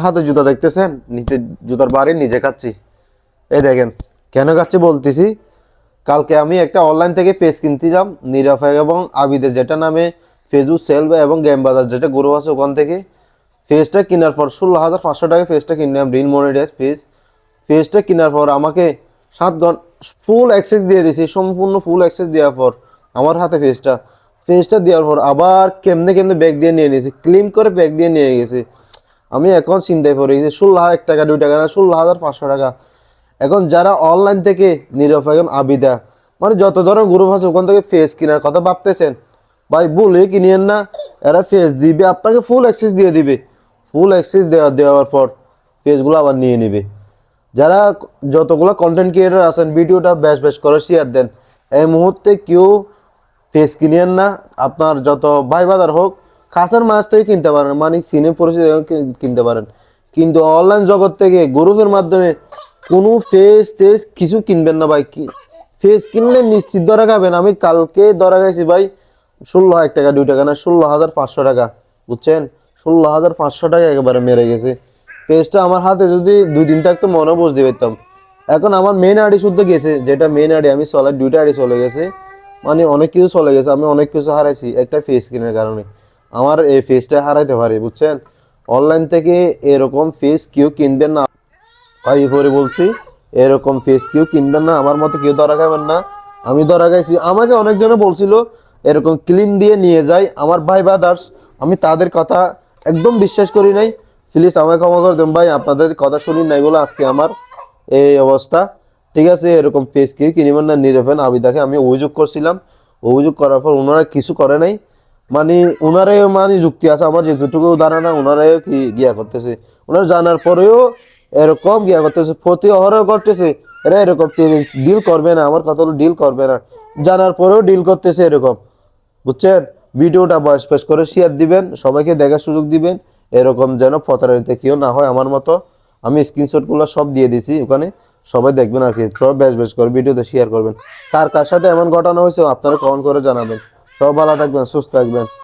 হাতে জুতা দেখতেছেন, নিচে জুতার বাড়ি নিজে খাচ্ছি। এই দেখেন কেন খাচ্ছি বলতেছি। কালকে আমি একটা অনলাইন থেকে পেজ কিনতেছিলাম, নিরাফেক এবং আবিদের, যেটা নামে ফেসবুক সেল এবং গেম বাজার যেটা গ্রুপ আছে ওখান থেকে। পেজটা কেনার পর 16,500 টাকা পেজটা কিনলাম, রিন মনিটাইজ পেজ। পেজটা কেনার পর আমাকে 7 ঘন্টা ফুল অ্যাক্সেস দিয়ে দিয়েছি, সম্পূর্ণ ফুল অ্যাক্সেস দেওয়ার পর আমার হাতে পেজটা দেওয়ার পর আবার কেমনে কেমনে ব্যাগ দিয়ে নিয়ে নিয়েছি, ক্লিম করে ব্যাগ দিয়ে নিয়ে গেছে। আমি এখন চিন্তায় পড়ে গেছি, 16,000 টাকা 2 টাকা না, 16,500 টাকা। এখন যারা অনলাইন থেকে নিরাপদ আবিদা মানে যত ধরনের গ্রুপ আছে ওখান থেকে ফেস কেনার কথা ভাবতেছেন, ভাই বলে কিনিয়েন না। এরা ফেস দিবে আপনাকে, ফুল অ্যাক্সেস দিয়ে দিবে। ফুল অ্যাক্সেস দেওয়ার পর ফেসগুলো আবার নিয়ে নিবে। যারা যতগুলো কন্টেন্ট ক্রিয়েটর আছেন ভিডিওটা বেশ করে শেয়ার দেন। এই মুহূর্তে কেউ ফেস কিনিয়েন না। আপনার যত ভাই বাজার হোক খাসার মাছ থেকে কিনতে পারেন, মানে সিনে পরিচিত কিনতে পারেন, কিন্তু অনলাইন জগৎ থেকে গ্রুপের মাধ্যমে কোনো ফেস কিছু কিনবেন না ভাই। ফেস কিনলে নিশ্চিত ধরা খাবেন। আমি কালকে ধরা খাইছি ভাই 16,000 টাকা 2 টাকা না, 16,500 টাকা, বুঝছেন? 16,500 টাকা একেবারে মেরে গেছে। পেজটা আমার হাতে যদি 2 দিন থাকতো মনে বুঝতে পারতাম। এখন আমার মেন আইডি শুদ্ধ গেছে, যেটা মেন আইডি আমি চলাই, 2টা আইডি চলে গেছে, মানে অনেক কিছু চলে গেছে। আমি অনেক কিছু হারাইছি একটা ফেস কেনার কারণে। আমার এই ফেসটা হারাইতে পারি, বুঝছেন? অনলাইন থেকে এরকম ফেস কেউ কিনবেন না ভাই, পরে বলছি, এরকম ফেস কেউ কিনবেন না। আমার মতো কেউ ধরা খাবেন না। আমি ধরা খাইছি। আমাকে অনেকজনে বলছিল এরকম ক্লিন দিয়ে নিয়ে যায় আমার ভাই ব্রাদার্স, আমি তাদের কথা একদম বিশ্বাস করি নাই। প্লিজ আমাকে ক্ষমা করে দেন ভাই, আপনাদের কথা শুনি নাই বলে আজকে আমার এই অবস্থা। ঠিক আছে, এরকম ফেস কেউ কিনবেন না। নিরফেন আবিদাকে আমি অভিযোগ করছিলাম, অভিযোগ করার পর ওনারা কিছু করে নাই। মানে ওনারাই মানে যুক্তি আছে, আমার যেটুকু ধারণা ওনারাই কি গিয়া করতেছে, ওনারা জানার পরেও এরকম গিয়া করতেছে, প্রতি অহরহ করতেছে। এরা এরকম ডিল করবে না, আমার কথা হলো ডিল করবে না, জানার পরেও ডিল করতেছে এরকম, বুঝছেন? ভিডিওটা বেশ করে শেয়ার দিবেন, সবাইকে দেখার সুযোগ দিবেন, এরকম যেন প্রতারিত কেউ না হয় আমার মতো। আমি স্ক্রিনশটগুলো সব দিয়ে দিছি ওখানে, সবাই দেখবেন আর কি। সব বেশ করে ভিডিওতে শেয়ার করবেন। কার কার সাথে এমন ঘটনা হয়েছে আপনারা কমেন্ট করে জানাবেন। সব ভালো থাকবেন, সুস্থ থাকবেন।